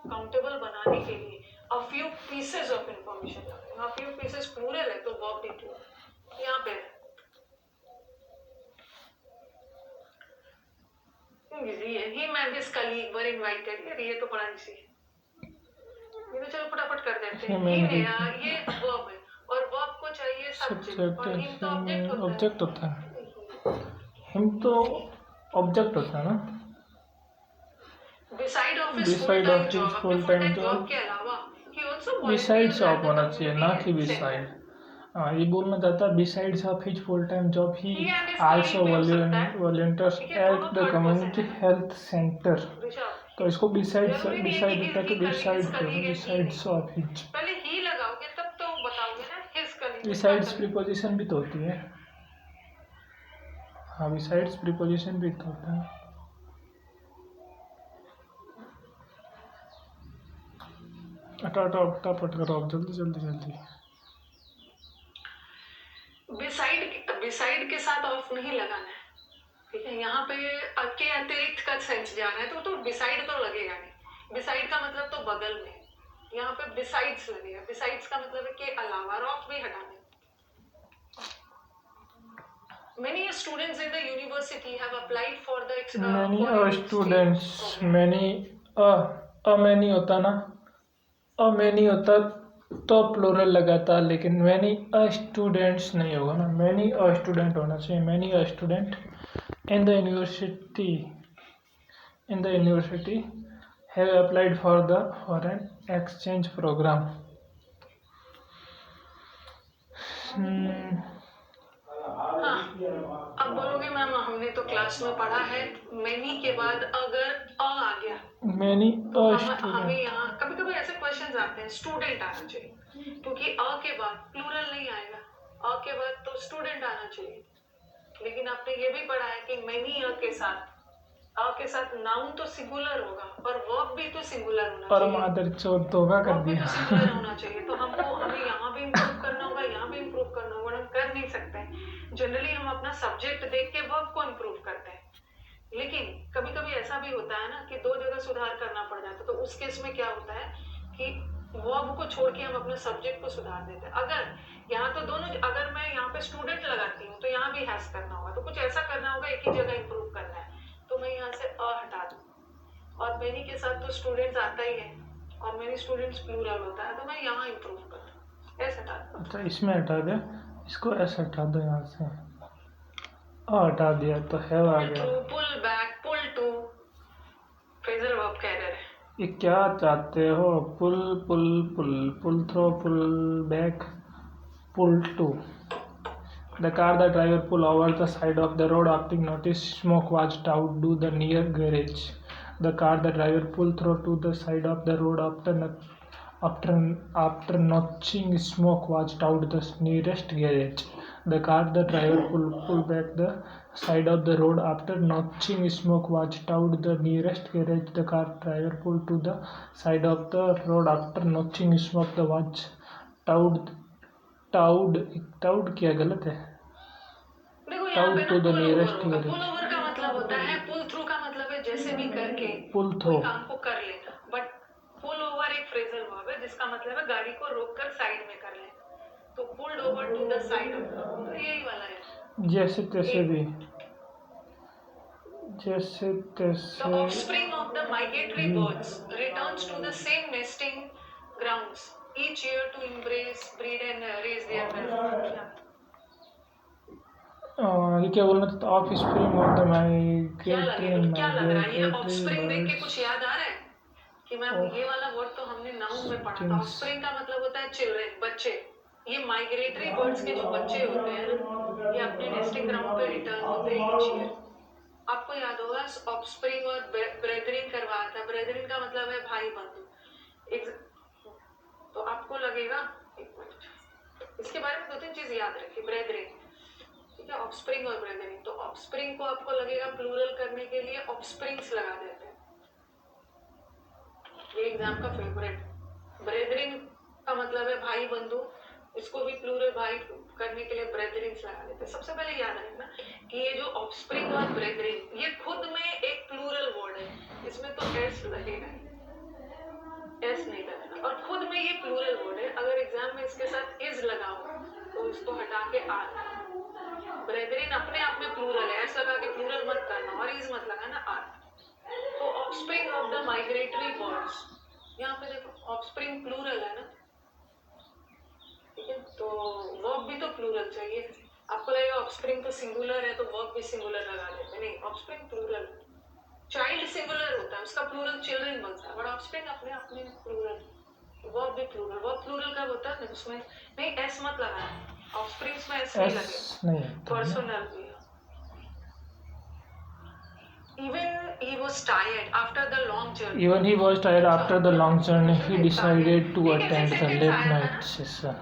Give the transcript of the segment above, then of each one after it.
Countable बनाने के लिए a few pieces of information लगा। यहाँ few pieces plural है तो verb भी plural। यहाँ पे he and his colleague were invited। ये तो बड़ा इजी है, ये तो चलो फटाफट कर देते हैं। ये verb है और verb को चाहिए subject और him तो object होता है। हिम तो ऑब्जेक्ट होता है ना। Beside of his full time job के अलावा he also besides ऑफ होना चाहिए ना कि beside। ये बोलना चाहता है besides of his full time job he also volunteers at the community health center। तो इसको besides होता है तो besides of his। पहले ही लगाओगे तब तो बताओगे ना his colleague। besides preposition भी तो होती है। हाँ besides preposition भी तो होता है। फटाफट करो जल्दी। बिसाइड के साथ ऑफ नहीं लगाना है, ठीक है। यहाँ पे के अतिरिक्त का सेंस जाना है तो बिसाइड तो लगेगा नहीं। बिसाइड का मतलब तो बगल में, यहाँ पे बिसाइड्स लगेगा। बिसाइड्स का मतलब है के अलावा, और ऑफ भी हटाना है। Many students in the university have applied for the many होता ना, many होता तो प्लूरल लगाता, लेकिन many students नहीं होगा ना, many student होना चाहिए। many student in the university have applied for an exchange program। हाँ, अब बोलोगे मैम हमने तो क्लास में पढ़ा है many के बाद अगर आ गया many तो हमें यहाँ कभी ऐसे क्वेश्चंस आते हैं स्टूडेंट आना चाहिए, क्योंकि के बाद प्लूरल नहीं आएगा। के बाद तो स्टूडेंट आना चाहिए, लेकिन आपने ये भी पढ़ा है कि many के साथ नाउन तो सिंगुलर होगा और वर्ब भी तो सिंगुलर होना चाहिए। पर मादर चोद तोबा कर दिया। तो सिंगुलर होना चाहिए, तो हमें यहाँ भी इम्प्रूव करना होगा, यहाँ भी इम्प्रूव करना होगा। हम कर नहीं सकते। जनरली हम अपना सब्जेक्ट देख के वर्ब को इम्प्रूव करते हैं, लेकिन कभी ऐसा भी होता है ना कि दो जगह सुधार करना पड़ जाता है। तो उस केस में क्या होता है कि वर्ब को छोड़ के हम अपने सब्जेक्ट को सुधार देते हैं। अगर यहाँ तो दोनों, अगर मैं यहाँ पे स्टूडेंट लगाती हूँ तो यहाँ भी हैज करना होगा, तो कुछ ऐसा करना होगा, एक ही जगह इम्प्रूव करना है। तो मैं यहाँ से हटा दूँ, और मेनी के साथ तो स्टूडेंट्स आता ही है और मेनी स्टूडेंट्स प्लूरल होता है, तो मैं यहाँ इम्प्रूव कर दूँ, ऐसे हटा दूँ। अच्छा, इसमें हटा दे, इसको ऐसे हटा दो, यहाँ से हटा दिया तो है आ गया। Pull back, pull to, phrasal verb कह रहे हैं। ये क्या चाहते हो? Pull through, pull back, pull to. The car the driver pulled over the side of the road after noticed smoke was out to the near garage. The car the driver pulled through to the side of the road after notching smoke was out the nearest garage. The car the driver pulled back the side of the road after notching smoke was out the nearest garage. The car driver pulled to the side of the road after notching smoke was towed क्या गलत है? Towed to the nearest pull over का मतलब होता है, pull through का मतलब है जैसे भी करके पुल थ्रू काम को कर लेना। बट पुल ओवर एक फ्रेजल वर्ब है जिसका मतलब है गाड़ी को रोककर साइड में कर लेना। तो pulled over to the side, तो यही वाला है। जैसे तैसे भी, जैसे तैसे। The offspring of the migratory birds returns to the same nesting grounds each year to embrace, breed and raise their young। ये क्या बोलना था? ऑफस्प्रिंग ऑफ द माइग्रेटरी, क्या लग रहा है? ये ऑफस्प्रिंग देख के कुछ याद आ रहा है कि मैम ये वाला वर्ड तो हमने नाउन में पढ़ा था। ऑफस्प्रिंग का मतलब होता है चिल्ड्रन, बच्चे। ये माइग्रेटरी बर्ड्स के जो बच्चे होते हैं ना, ये अपने नेस्टिंग ग्राउंड पे रिटर्न होते हैं ईच ईयर। आपको याद होगा ऑफस्प्रिंग और ब्रेदरिन करवाया था। ब्रेदरिन का मतलब है भाई बंधु। तो आपको लगेगा, एक मिनट, इसके बारे में दो तीन चीज याद रखिए। ब्रेदरिन, ठीक है, ऑफस्प्रिंग और ब्रेदरिन। तो ऑफस्प्रिंग को आपको लगेगा प्लूरल करने के लिए ऑफस्प्रिंग्स लगा देते हैं, ये एग्जाम का फेवरेट। ब्रेदरिन का मतलब है भाई बंधु, इसको भी प्लूरल भाई करने के लिए ब्रेदरिन्स लगा देते हैं। सबसे पहले याद रखना कि ये जो ऑफस्प्रिंग और ब्रेदरिन, ये खुद में एक प्लूरल वर्ड है, इसमें तो एस लगेगा। एस नहीं लगाना। और खुद में ये प्लूरल वर्ड है, अगर एग्जाम में इसके साथ इज लगाओ तो इसको हटा के आर। ब्रेदरिन अपने आप में प्लूरल है, एस लगा के प्लूरल मत करना और इज मत लगाना, आर। तो offspring of the migratory birds, यहाँ पे देखो ऑफस्प्रिंग प्लूरल है ना, ठीक है, तो वर्ब भी तो प्लूरल चाहिए। आपको लगेगा ऑफस्प्रिंग तो सिंगुलर है तो वर्ब भी सिंगुलर लगा देते, नहीं, ऑफस्प्रिंग प्लूरल। चाइल्ड सिंगुलर होता है, उसका प्लूरल चिल्ड्रन बनता है, बट ऑफस्प्रिंग अपने आप में प्लूरल, वर्ब भी प्लूरल। वर्ब प्लूरल कब होता है, उसमें नहीं एस मत लगाना, ऑफस्प्रिंग्स में एस नहीं लगेगा, नहीं होता है। पर्सनल भी। Even he was tired after the long journey. Even he was tired after the long journey. He decided to attend the late night session.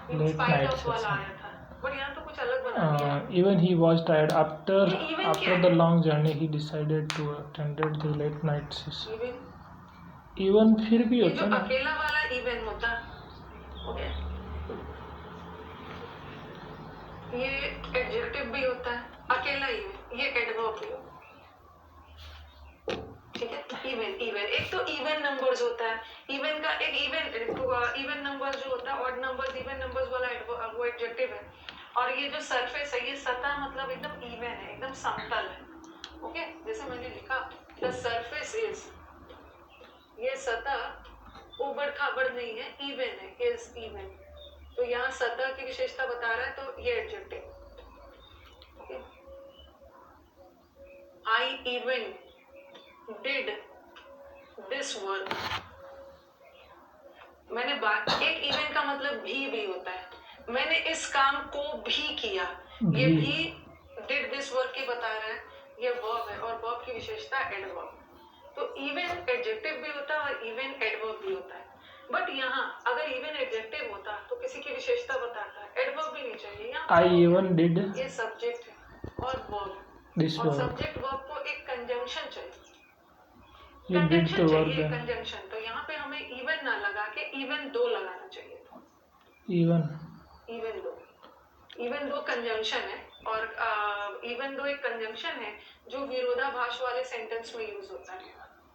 In Late spite night of वाला session. आया था, but यहाँ तो कुछ अलग बना दिया। Even he was tired ये even क्या after है? the long journey. He decided to attend the late night session. Even Even फिर भी ये होता जो है ना। अकेला वाला even होता, ओके, ये एडजेक्टिव भी होता है, अकेला even, ये एडवर्ब भी होता है, ठीक है। इवन इवन एक तो इवन नंबर्स होता है, इवन का एक इवन नंबर जो होता है, ऑड नंबर्स, इवन नंबर्स वाला वो एडजेक्टिव है। और ये जो सरफेस है, ये सतह मतलब एकदम इवन है, एकदम समतल है, ओके। जैसे मैंने लिखा द सरफेस इज, ये सतह उबड़ खाबड़ नहीं है, इवन है, इज इवन। तो यहाँ सतह की विशेषता बता रहा है, तो ये adjective, okay. I even did this work, मैंने बात, एक इवन का मतलब भी होता है, मैंने इस काम को भी किया, ये भी did this work के बता रहा है, ये वर्ब है, और वर्ब की विशेषता एडवर्ब। तो इवन एडजेक्टिव भी होता है और इवन एडवर्ब भी होता है। बट यहाँ अगर इवन एडजेक्टिव होता तो किसी की विशेषता बताता है, एडवर्ब भी नहीं चाहिए। यहाँ I even did ये सब्जेक्ट है और वर्ब, this और work. सब्जेक्ट वर्ब को एक कंजंक्शन चाहिए, ये did कंजंक्शन तो वर्ब चाहिए, है। कंजंक्शन। तो यहाँ पे हमें इवन ना लगा के इवन दो लगाना चाहिए था, इवन दो कंजंक्शन है। और इवन दो एक कंजंक्शन है जो विरोधाभास वाले सेंटेंस में यूज होता है,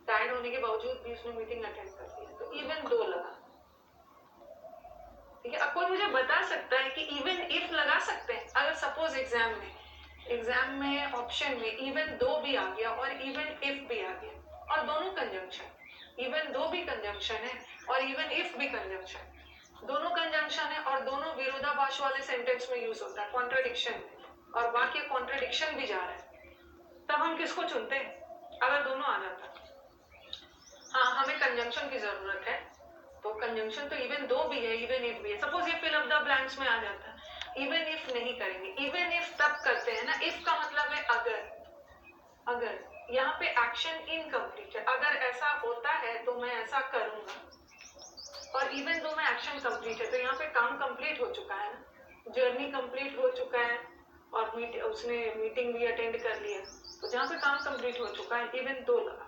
टायर्ड होने के बावजूद भी उसने मीटिंग अटेंड कर दी है, तो इवन दो लगा, ठीक है। अब कोई मुझे बता सकता है कि इवन इफ लगा सकते हैं, अगर सपोज एग्जाम में ऑप्शन में इवन दो भी आ गया और इवन इफ भी आ गया, और दोनों कंजंक्शन, इवन दो भी कंजंक्शन है और इवन इफ भी कंजंक्शन, दोनों कंजंक्शन है और दोनों विरोधाभास वाले सेंटेंस में यूज होता है, कॉन्ट्राडिक्शन में, और वाक्य कॉन्ट्राडिक्शन भी जा रहा है, तब हम किसको चुनते हैं? अगर दोनों आ जाता, हाँ हमें कंजंक्शन की जरूरत है, तो कंजंक्शन तो इवन दो भी है, इवन इफ भी है। सपोज ये फिल अप द ब्लैंक्स में आ जाता है, इवन इफ नहीं करेंगे, इवन इफ तब करते हैं ना, इफ का मतलब है अगर यहाँ पे एक्शन इनकम्प्लीट है, अगर ऐसा होता है तो मैं ऐसा करूंगा, और इवन दो में एक्शन कंप्लीट है, तो यहाँ पे काम कंप्लीट हो चुका है ना, जर्नी कंप्लीट हो चुका है, और उसने मीटिंग भी अटेंड कर लिया, तो जहाँ पे काम कंप्लीट हो चुका है, इवन दो लगा।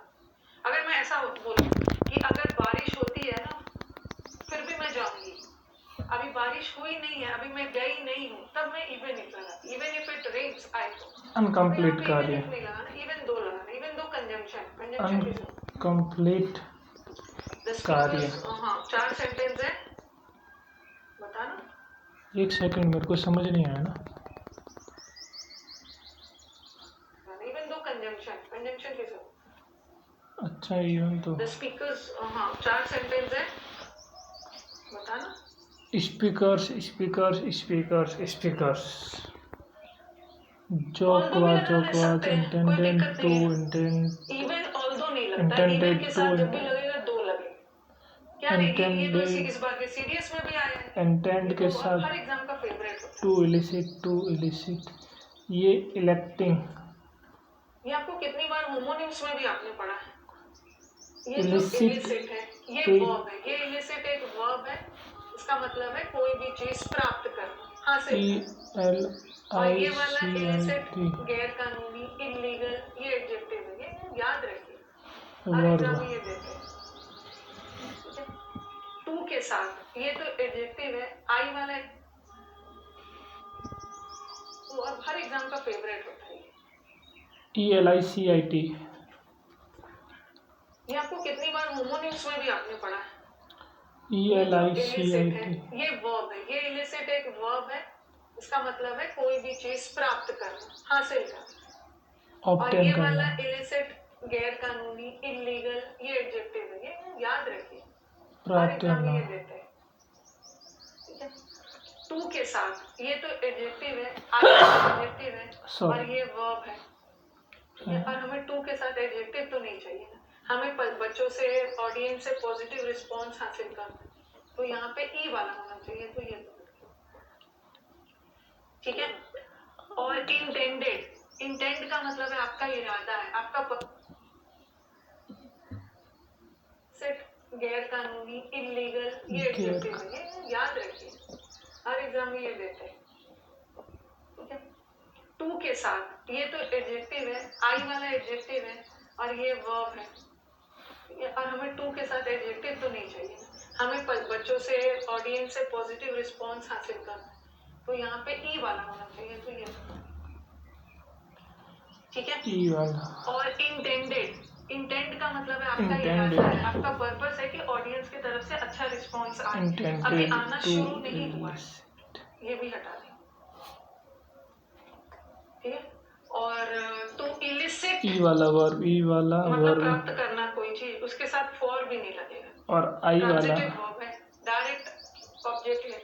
अगर मैं ऐसा बोलूं कि अगर बारिश होती है ना फिर भी मैं जाऊंगी, अभी बारिश हुई नहीं है, अभी मैं गई नहीं हूँ, तब मैं इवन इफ लगा, even if it rains I go, incomplete कार्य, नहीं लगाना, इवन दो लगाना, इवन दो कंजंक्शन अनकम्प्लीट कार्य। हाँ 4 सेंटेंस है, बता ना। एक सेकंड, मेरे को समझ नहीं आया ना। इवन दो कंजंक्शन के साथ, अच्छा इवन तो द स्पीकर्स, हाँ 4 सेंटेंस है, बता ना। Speakers joke was intended to even although नहीं लगता, इवन के साथ जब भी लगेगा दो लगे, क्या नहीं, ये तो इस बार के सीडीएस में भी आया है, इंटेंड के साथ हर एग्जाम का फेवरेट होता है। टू इलिसिट, ये इलेक्टिंग, ये आपको कितनी बार होमोनिम्स में भी आपने पढ़ा है। ये Illicit, जो इलिसिट है, ये वर्ब है, ये इलिसिट एक वर्ब है, इसका मतलब है कोई भी चीज प्राप्त करना, हासिल। और ये वाला इलिसिट गैर कानूनी, इलीगल, ये एडजेक्टिव है, ये याद रखिए, हर एग्जाम में ये देते हैं, ठीक है। टू के साथ ये तो एडजेक्टिव है, आई वाला तो अब हर एग्जाम का फेवरेट होता है। ELICIT, ये आपको कितनी बार होमोनिम्स में भी आपने पढ़ा है। ये जो ELICIT illicit है ये वर्ब है, ये illicit एक वर्ब है, इसका मतलब है कोई भी चीज प्राप्त करना, हासिल करना। और ऑब्टेन ये करना वाला illicit गैर कानूनी, इलीगल, ये एडजेक्टिव है, ये याद रखिए, हर प्राप्त एग्जाम में करना ये देते हैं, ठीक है। टू के साथ ये तो एडजेक्टिव है, आई एडजेक्टिव है और सॉरी ये वर्ब है, ठीक है। और हमें टू के साथ एडजेक्टिव तो नहीं चाहिए ना, हमें बच्चों से, ऑडियंस से पॉजिटिव रिस्पॉन्स हासिल करना है, तो यहाँ पे ई वाला होना चाहिए, तो ये ठीक है। और इंटेंडेड, इंटेंड का मतलब है आपका इरादा है, आपका सिर्फ गैर कानूनी, इलीगल, ये एडजेक्टिव है, ये याद रखिए, हर एग्जाम में ये देते हैं, ठीक है। टू के साथ ये तो एडजेक्टिव है, आई वाला एडजेक्टिव है और ये वर्ब है, और हमें टू के साथ एडजेक्टिव तो नहीं चाहिए ना, हमें बच्चों से, ऑडियंस से पॉजिटिव रिस्पॉन्स हासिल करना है, तो यहाँ पे ई वाला होना चाहिए, तो ये ठीक है। ई वाला। और इंटेंडेड, इंटेंड का मतलब है आपका Intended. इरादा है, आपका पर्पस है कि ऑडियंस की तरफ से अच्छा रिस्पॉन्स आए, अभी इंटेंडेड आना टू शुरू नहीं हुआ है, ये भी हटा दें, ठीक है। और टू इलिसिट, ई वाला वर्ब, ई वाला मतलब वर्ब प्राप्त करना कोई चीज, उसके साथ फॉर भी नहीं लगेगा, और आई वाला, ट्रांजिटिव वर्ब है, डायरेक्ट ऑब्जेक्ट है,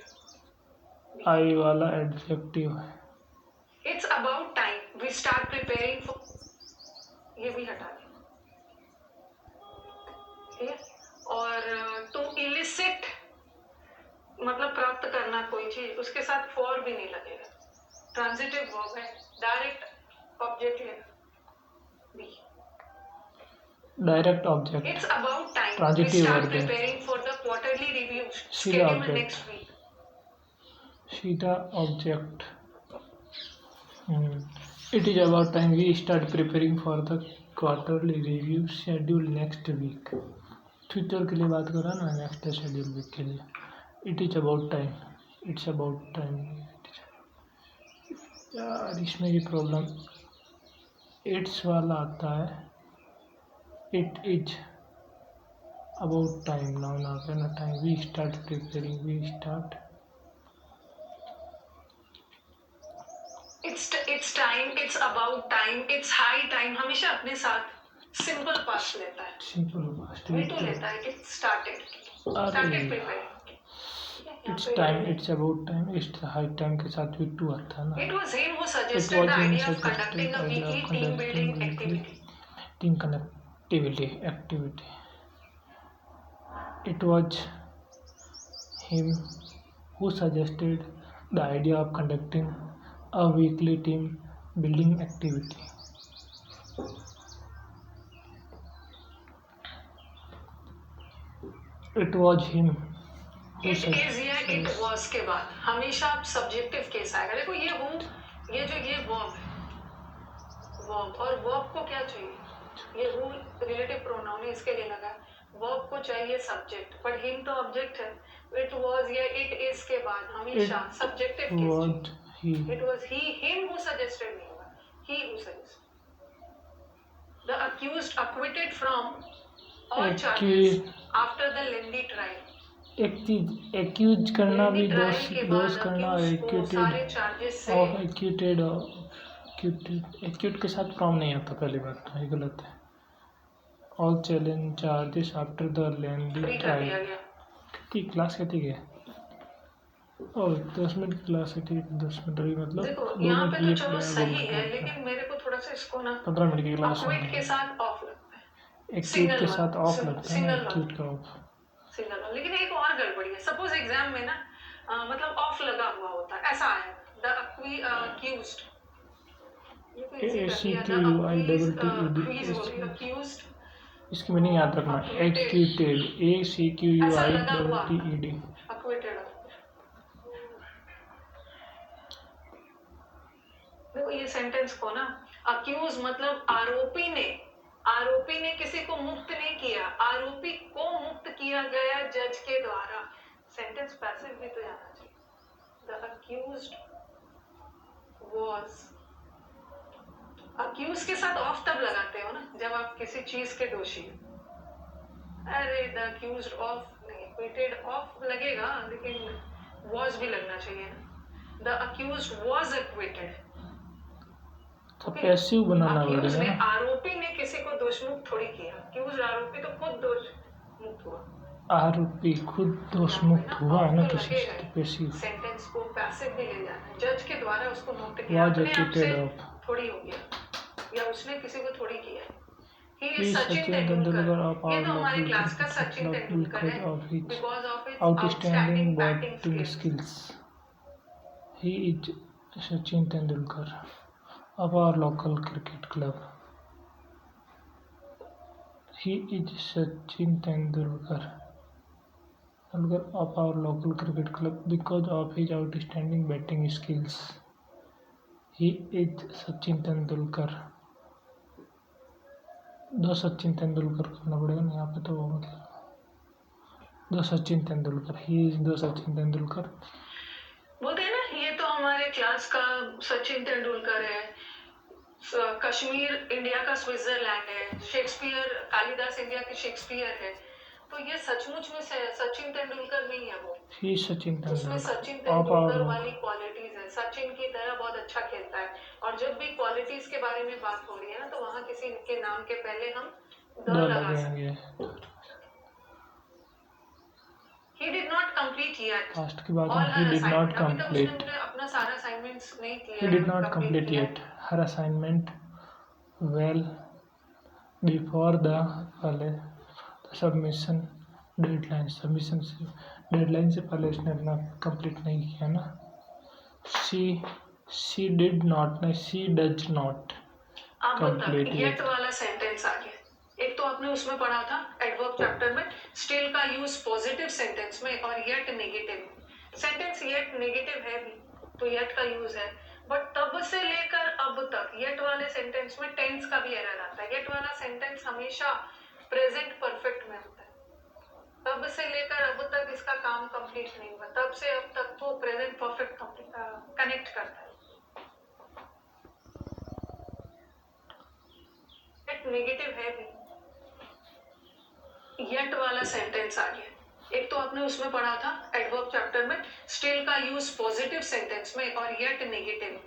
आई वाला एडजेक्टिव है। It's about time we start preparing for, ये भी हटा दें, ठीक है। और टू इलिसिट मतलब प्राप्त करना कोई चीज, उसके साथ फॉर भी नहीं लगेगा, ट्रांजिटिव वर्ब है, डायरेक्ट ऑब्जेक्ट है, B. Direct object, it's about time we transitive start verb है, preparing for the quarterly review सीधा scheduled ऑब्जेक्ट, नेक्स्ट वीक, सीधा object. It is about time we start preparing for the quarterly review schedule next week. Future के लिए बात कर रहा ना, next schedule week के लिए। It is about time, it's about time. यार इसमें भी प्रॉब्लम, इट्स वाला आता है, it is about time, noun आ गया ना, time we start preparing, we start, it's time, it's about time, it's high time, हमेशा अपने साथ सिंपल पास्ट लेता है, सिंपल पास्ट वी टू लेता है, it started, started preparing, it's time, it's about time, it's high time के साथ भी टू आता है ना। It was him who It suggested was the him idea of suggested conducting a idea of weekly team conducting building weekly activity. team connectivity activity. It was him who suggested the idea of conducting a weekly team building activity. It was him who It is या it was के बाद हमेशा subjective case आएगा। देखो ये हूँ, ये जो ये वर्ब है, वर्ब, और वर्ब को क्या चाहिए, ये हूँ रिलेटिव प्रोनाउन है, इसके लिए लगा, वर्ब को चाहिए सब्जेक्ट, पर हिम तो ऑब्जेक्ट है, इट वाज या इट इज के बाद हमेशा सब्जेक्टिव केस चाहिए। It was he, him who suggested नहीं होगा, he who suggested. The accused acquitted from all charges after the lengthy trial. एक चीज एक्यूज करना भी, दोष के दोष बाद करना, सारे चार्जेस से और एक्यूटेड, एक्यूट के साथ फ्रॉम नहीं आता, पहली बात तो ये गलत है। All challenge charges after the lengthy free कर ट्रायल। दिया गया। कितनी क्लास कितनी है? और 10 मिनट की क्लास है, ठीक, 10 मिनट अभी मतलब देखो 2 यहाँ मिनट पे तो ये चलो पढ़ा, 2 सही मिनट है, वो लेकिन मेरे को थोड़ा सा इसको ना 15 मिनट की क्लास अक्विट है। के साथ ऑफ लगता है, एक्यूट के साथ ऑफ लगता है ना, सिंगल एक्यूट का ऑफ। सिंगल। लेकिन एक और गड़बड़ी है, सपोज एग्जाम में ना मतलब ऑफ लगा हुआ होता है, ऐसा आया द अक्यूज्ड, अक्यूज्ड, इसकी मीनिंग याद रखना, एक्यूटेड, ACQUITTED, अक्विटेड। देखो ये सेंटेंस को ना, अक्यूज मतलब आरोपी ने किसी को मुक्त नहीं किया, आरोपी को मुक्त किया गया जज के द्वारा। सेंटेंस पैसिव भी तो जाना चाहिए। द अक्यूज्ड वाज, अक्यूज के साथ ऑफ तब लगाते हो ना जब आप किसी चीज के दोषी हो। अरे द अक्यूज्ड ऑफ नहीं, एक्विटेड ऑफ लगेगा लेकिन वॉज भी लगना चाहिए ना। The accuse was acquitted. तो पैसिव बनाना अक्यूज पड़ेगा ने ना। आरोपी ने किसी को दोषमुक्त थोड़ी किया। अक्यूज आरोपी तो खुद दोषमुक्त हुआ। आरोपी खुद दोषमुक्त हुआ है ना किसी से, तो पैसिव सेंटेंस को पैसिव भी ले जाना है। जज के द्वारा उसको मुक्त किया, वाज अपने आप से एक्विटेड ऑफ। थोड़ी हो गया, या उसने किसी को थोड़ी किया। He he is Sachin Sachin Tendulkar. Tendulkar of ये आवर तो हमारे लोकल क्लास का क्रिकेट सचिन क्लब तेंदुलकर है because of his because of his outstanding outstanding batting batting skills. skills. He is Sachin Tendulkar of our local cricket club. He is Sachin Tendulkar of our local cricket club because of his outstanding batting skills. He is Sachin Tendulkar. दो सचिन तेंदुलकर करना पड़ेगा ना यहाँ पे, तो मतलब दो Sachin Tendulkar, he is दो सचिन तेंदुलकर। बोलते हैं ना, ये तो हमारे क्लास का सचिन तेंदुलकर है। कश्मीर इंडिया का स्विट्जरलैंड है। शेक्सपियर, कालिदास इंडिया के शेक्सपियर है। तो ये सचमुच में सचिन तेंदुलकर नहीं है वो। ही सचिन उसमें सचिन तेंदुलकर तेंदुलकर वाली क्वालिटीज है। सचिन की तरह बहुत अच्छा खेलता है। और जब भी क्वालिटीज के बारे में बात हो रही है ना, तो वहाँ किसी के नाम के पहले हम द लगा सकते हैं। He did not complete yet. Last की बात All है, he her did not assignment. अभी तक उसने complete. अपना सारा असाइनमेंट्स नहीं किया। He did not complete yet her assignment well before the submission deadline. Submission से डेडलाइन से पहले उसने अपना कंप्लीट नहीं किया ना। she did not, नहीं she does not अब complete तक yet. येट वाला सेंटेंस आ गया। एक तो आपने उसमें पढ़ा था एडवर्ब चैप्टर में, स्टिल का यूज पॉजिटिव सेंटेंस में और yet negative. Sentence yet negative है भी, तो येट का यूज है। बट तब से लेकर अब तक येट वाले सेंटेंस में टेंस का भी एरर आता है। येट वाला सेंटेंस हमेशा प्रेजेंट परफेक्ट में होता है। तब से लेकर अब तक इसका काम कंप्लीट नहीं हुआ। तब से अब तक तो प्रेजेंट परफेक्ट कनेक्ट करता है। नेगेटिव है भी, येट वाला सेंटेंस आ गया। एक तो आपने उसमें पढ़ा था एडवर्ब चैप्टर में, स्टिल का यूज पॉजिटिव सेंटेंस में और yet negative.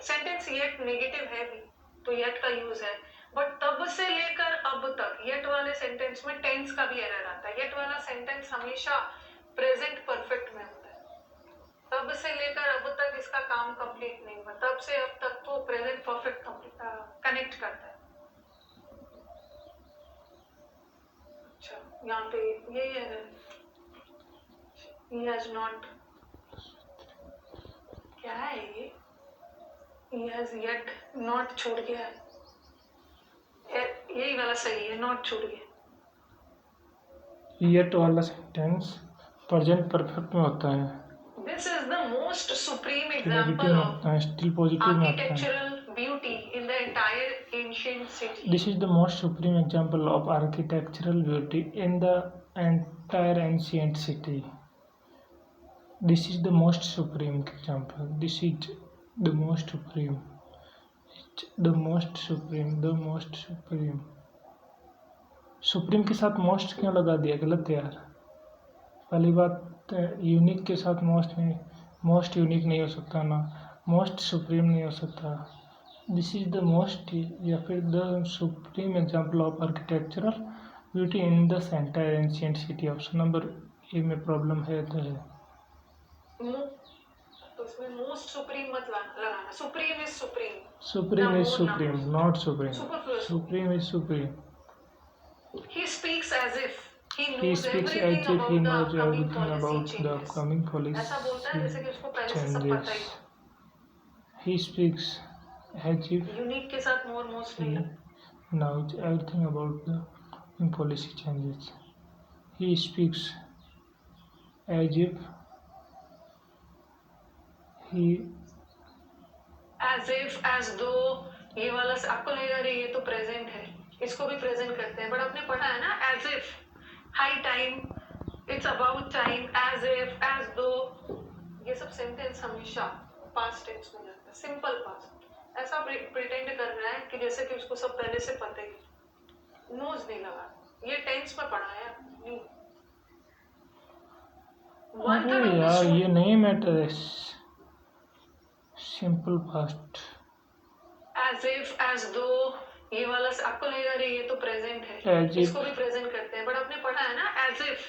Sentence yet negative है भी, तो येट का यूज है। बट तब से लेकर अब तक येट वाले सेंटेंस में टेंस का भी एरर आता है। येट वाला सेंटेंस हमेशा प्रेजेंट परफेक्ट में होता है। तब से लेकर अब तक इसका काम कंप्लीट नहीं हुआ। तब से अब तक तो प्रेजेंट परफेक्ट कनेक्ट करता है। यहाँ पे ये है, he has not, क्या है ये, he has yet not छूट गया है, यही वाला सही है, not छूट गया। येट वाला सेंटेंस प्रेजेंट परफेक्ट में होता है। This is the most supreme negative example में of होता है, स्टिल पॉजिटिव में होता है। architectural beauty in the entire ancient city. This is the most supreme example of architectural beauty in the entire ancient city. This is the most supreme example. This is the most supreme. It's the most supreme. The most supreme. Supreme के साथ most क्यों लगा दिया? गलत है यार। पहली बात, यूनिक के साथ मोस्ट नहीं, मोस्ट यूनिक नहीं हो सकता ना, मोस्ट सुप्रीम नहीं हो सकता। दिस इज द मोस्ट या फिर the supreme example of architectural beauty in the entire ancient city. Option number A में प्रॉब्लम है तो है। तो इसमें मोस्ट सुप्रीम मत लगाना। Supreme is supreme. Supreme is supreme, not supreme. Superfluous. Supreme is supreme. He speaks as if he He knows speaks as everything if he about the knows upcoming everything policy about the changes. upcoming ऐसा बोलता है जैसे कि उसको policy पहले से सब पता ही changes. हो। He speaks as if unique के साथ मोर मोस्ट he नहीं लगता। knows everything about the policy changes. He speaks as if he As if, as though, ये वाला आपको लगेगा अरे ये तो प्रेजेंट है, इसको भी प्रेजेंट करते हैं। बट आपने पढ़ा है ना, as if, high time, it's about time, as if, as though, ये सब सेंटेंस हमेशा पास्ट टेंस में जाता है, सिंपल पास्ट। ऐसा प्रिटेंड करना है कि जैसे कि उसको सब पहले से पता ही, नोज नहीं लगा। ये टेंस में पढ़ा है नहीं। One third अरे of the यार students. ये नहीं मैटर है. Simple past. As if, as though, ये वाला आपको लगेगा अरे ये तो प्रेजेंट है, As if. इसको भी प्रेजेंट करते हैं, बट आपने पढ़ा है ना as if,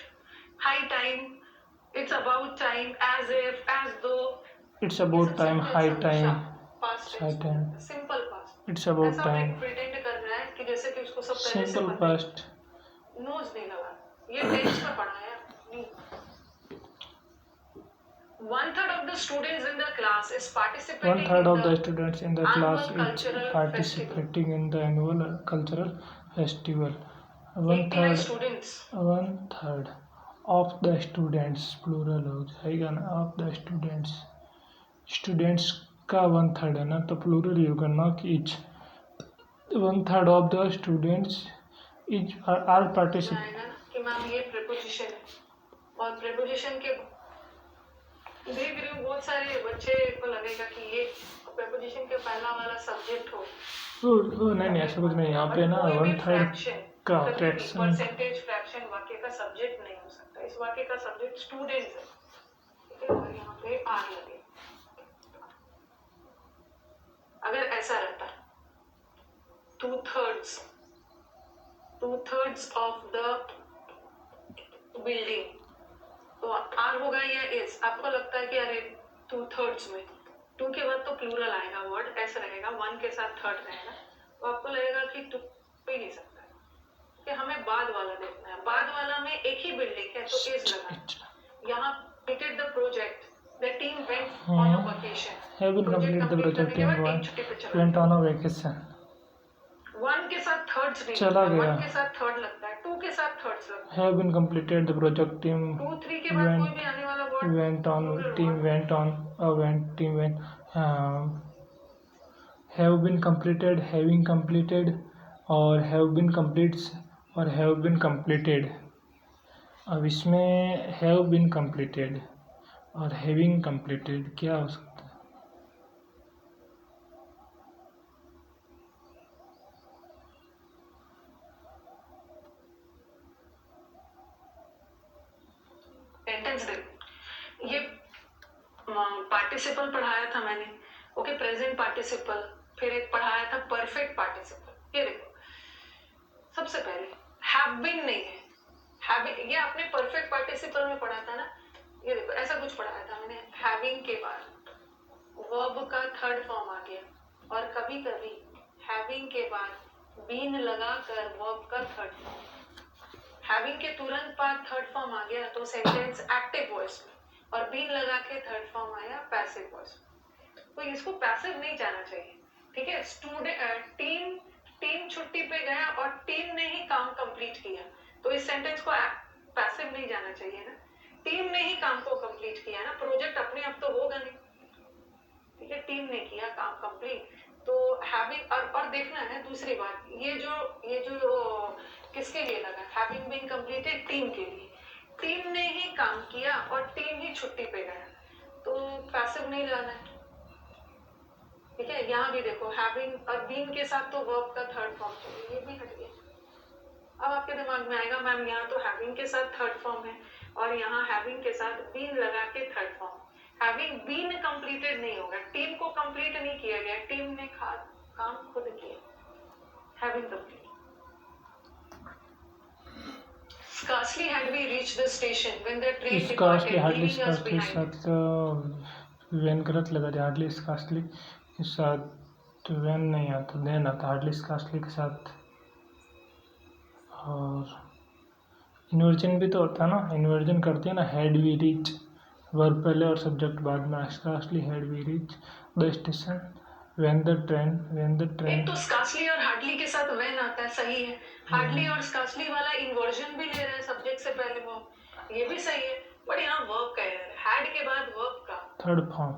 high time, it's about time, as if, as though. It's about time. High time. Past High time. Simple past. It's about ऐसा time. प्रिटेंड कर रहा है कि जैसे कि उसको सब पहले से सिंपल पता है. पास्ट. नोज नहीं लगा, ये टेंस में पढ़ा है नहीं. 1/3 of the students in the class is participating 1/3 of in the the students in the annual class is cultural participating in the annual cultural festival. 89 1/3 students. 1/3 of the students plural हो जाएगा ना. of the students का 1/3 है ना, तो plural ही होगा ना कि each. 1/3 of the students each are participating. आएगा ना कि मैम ये प्रेपोजिशन है, और प्रेपोजिशन के देख रही हूँ बहुत सारे बच्चे को लगेगा कि ये प्रेपोजिशन के पहला वाला सब्जेक्ट हो. नहीं ऐसा कुछ नहीं. यहाँ पे ना 1/3 का फ्रैक्शन. परसेंटेज फ्रैक्शन वाक्य का सब्जेक्ट नहीं हो सकता. इस वाक्य का सब्जेक्ट स्टूडेंट्स है, ठीक है, और यहाँ पे आर लगे. अगर ऐसा रहता 2/3 ऑफ द बिल्डिंग, तो आर होगा या इज. आपको लगता है कि अरे 2/3 में 2 के बाद तो प्लूरल आएगा, वर्ड ऐसा रहेगा, 1 के साथ थर्ड रहेगा, तो आपको लगेगा कि 2 पे नहीं सकता है कि हमें बाद वाला देखना है. बाद वाला में एक ही बिल्डिंग है तो इज लगा. यहाँ completed the project, the team went on a vacation. have been completed the project team went on a vacation. 1 के साथ थर्ड्स नहीं चला लगता, गया. 1 के साथ थर्ड लगता है, 2 के साथ थर्ड्स लगता है. have been completed the project team 2-3 के बाद कोई भी आने वाला word went on team went on went team went have been completed, having completed, और have been completes और have been completed. अब इसमें have been completed और having completed क्या हो सकता है? सेंटेंस दे. ये पार्टिसिपल पढ़ाया था मैंने, ओके, प्रेजेंट पार्टिसिपल, फिर एक पढ़ाया था परफेक्ट पार्टिसिपल. ये देखो, सबसे पहले हैव बीन नहीं है, हैव ये आपने परफेक्ट पार्टिसिपल में पढ़ा था ना. ये देखो ऐसा कुछ पढ़ाया था मैंने, हैविंग के बाद वर्ब का थर्ड फॉर्म आ गया, और कभी कभी हैविंग के बाद बीन लगाकर वर्ब का थर्ड फॉर्म. हैविंग के तुरंत बाद थर्ड फॉर्म आ गया तो सेंटेंस एक्टिव वॉइस में, और बीन लगा के थर्ड फॉर्म आया पैसिव वॉइस में. तो इसको पैसिव नहीं जाना चाहिए, ठीक है. स्टूडेंट टीम छुट्टी पे गया और टीम ने ही काम कंप्लीट किया, तो इस सेंटेंस को पैसिव नहीं जाना चाहिए ना. टीम ने ही काम को कंप्लीट किया ना, प्रोजेक्ट अपने आप तो होगा नहीं, ठीक है. टीम ने किया काम कंप्लीट, तो हैविंग. और देखना है दूसरी बात, ये जो किसके लिए लगा, हैविंग बीन कंप्लीटेड, टीम के लिए. टीम ने ही काम किया और टीम ही छुट्टी पे गया, तो पैसिव नहीं जाना है, ठीक है. यहाँ भी देखो हैविंग और बीन के साथ तो वर्ब का थर्ड फॉर्म चाहिए, ये भी हट गया. अब आपके दिमाग में आएगा मैम यहाँ तो हैविंग के साथ थर्ड फॉर्म है और यहाँ हैविंग के साथ बीन लगा के third form. Having been completed नहीं होगा, टीम को कंप्लीट नहीं किया गया, टीम ने काम खुद किया. Having complete. Scarcely had we reached the station when the train departed, hardly leaving us scarcely behind. साथ वैन गलत लगा दिया. हार्डली स्कार्सली के साथ वैन नहीं आता, देन आता. हार्डली स्कार्सली के साथ. और इन्वर्जन भी तो होता है ना, इन्वर्जन करते हैं ना. हैड वी रीच वर्ब पहले और सब्जेक्ट बाद में. Scarcely had we reach the station when the train. एक तो स्कार्सली और हार्डली के साथ व्हेन आता है, सही है. हार्डली और स्कार्सली वाला इन्वर्जन भी ले रहे हैं सब्जेक्ट से पहले वर्ब, ये भी सही है. बट यहाँ वर्ब का है, हैड के बाद वर्ब का थर्ड फॉर्म.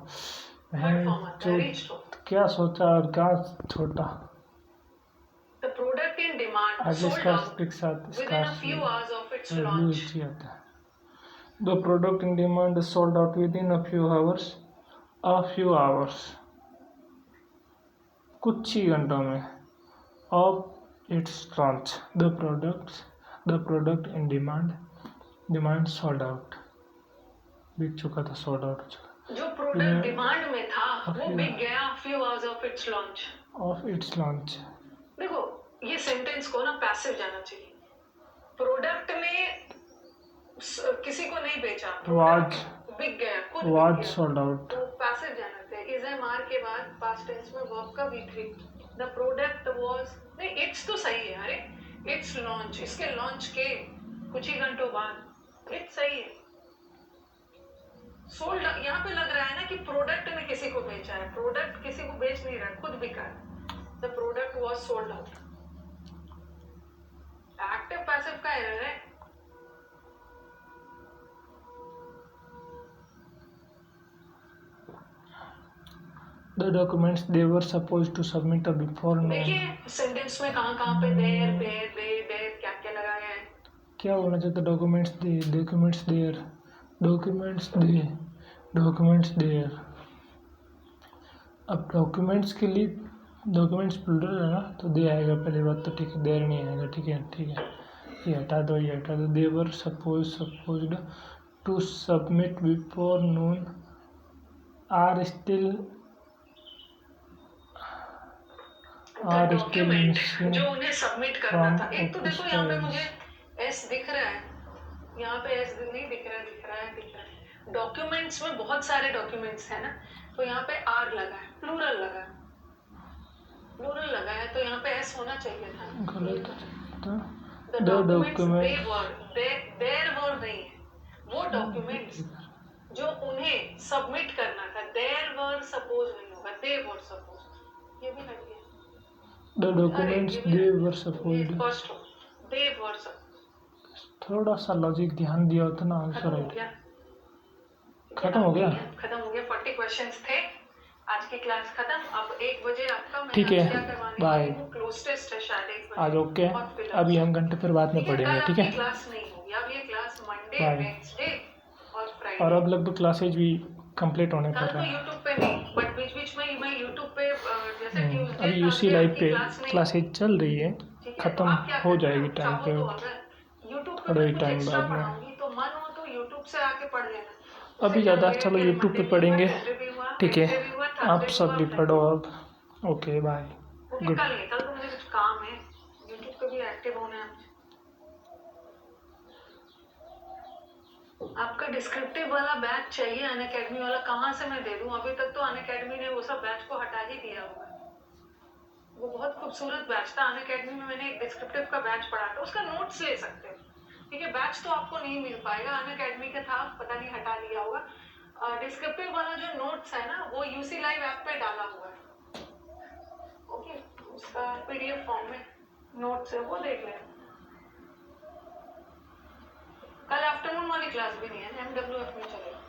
आता है, रीच. तो क्या सोचा और क्या छोटा. The product in demand hardly sold out scarcely के साथ within a few hours of its launch. आता है. The product in demand sold out with in a few hours. कुछ ही घंटों में. Of its launch. The product in demand sold out. बिक चुका था, सोल्ड आउट हो चुका जो प्रोडक्ट डिमांड में था वो Okay. बिक गया few hours of its launch. Of its launch. देखो ये सेंटेंस को ना पैसिव जाना चाहिए। प्रोडक्ट ने किसी को नहीं बेचा, वाज बिक गया, खुद वाज बिक गया, सोल्ड आउट। तो पैसिव जाना चाहिए। इज एम आर के बाद पास्ट टेंस में वर्ब का V3, द प्रोडक्ट वाज, नहीं इट्स तो सही है, अरे इट्स लॉन्च, इसके लॉन्च के कुछ ही घंटों बाद, इट्स सही है। सोल्ड यहाँ पे लग रहा है ना कि प्रोडक्ट ने किसी को बेचा है, प्रोडक्ट किसी को बेच नहीं रहा, खुद बिका है। The product was sold out. Active passive का एरर है। The documents they were supposed to submit before noon. देखिए सेंटेंस में कहाँ पे देर क्या क्या लगाया है। क्या होना चाहिए? Documents there. अब डॉक्यूमेंट्स के लिए डॉक्यूमेंट्स प्लूरल है ना, तो दे आएगा पहली बात तो, ठीक है, देयर नहीं आएगा, ठीक है, ये हटा दो। They were supposed to submit before noon are still document जो उन्हें सबमिट करना था। एक तो देखो यहाँ पे from मुझे एस दिख रहा है, यहाँ पे एस नहीं दिख रहा है। डॉक्यूमेंट्स में बहुत सारे डॉक्यूमेंट्स है ना, तो यहाँ पे आर लगा है, प्लूरल लगा है, तो यहाँ पे एस होना चाहिए था। गलत था। द डॉक्यूमेंट्स देयर वर नहीं है, वो डॉक्यूमेंट्स जो उन्हें सबमिट करना था, देयर वर सपोज नहीं होगा, दे वर सपोज, ये भी लग गया। The documents they were supposed। First they were suppose, थोड़ा सा लॉजिक ध्यान दिया होता ना, आंसर राइट। खत्म हो गया 40 क्वेश्चंस थे। आज की क्लास खत्म। अब 1 बजे आपका मैं ठीक है, क्या करवाने बाय। वाली हूँ, क्लोज टेस्ट है शायद 1 बजे। आज ओके, और फिर अभी हम घंटे फिर बाद में पढ़ेंगे, ठीक है। क्लास नहीं होगी अब, ये क्लास मंडे, बाय। वेडनेसडे और फ्राइडे। और अब लगभग क्लासेज भी कंप्लीट होने कल पर तो है। यूट्यूब पे नहीं, बट बीच में मैं यूट्यूब पे जैसे ट्यूसडे अभी यूसी लाइव पे क्लासेज चल रही है, खत्म हो जाएगी टाइम पे, यूट्यूब थोड़े ही पे टाइम एक्स्ट्रा बाद में। पढ़ाऊंगी, तो मन हो तो यूट्यूब से आके पढ़ लेना। अभी ज़्यादा चलो यूट्यूब पे पढ़ेंगे, ठीक है। आप सब भी पढ़ो अब। Okay bye, good. कल तो मुझे कुछ काम है, यूट्यूब पे भी एक्टिव होना है। आपका डिस्क्रिप्टिव वाला बैच चाहिए, अनअकैडमी वाला, कहाँ से मैं दे दूँ? अभी तक तो अनअकैडमी ने वो सब बैच को हटा ही दिया हुआ है। वो बहुत खूबसूरत बैच था, अनअकैडमी में मैंने एक डिस्क्रिप्टिव का बैच पढ़ा था, उसका नोट्स ले सकते हो, ठीक है। बैच तो आपको नहीं मिल पाएगा, अनअकैडमी का था, पता नहीं हटा लिया होगा। डिस्क्रिप्टिव वाला जो नोट्स है ना, वो यूसी लाइव ऐप पे डाला हुआ है, ओके। उसका PDF फॉर्म में नोट्स है, वो देख लेना। कल आफ्टरनून वाली क्लास भी नहीं है, MWF में चलेगा।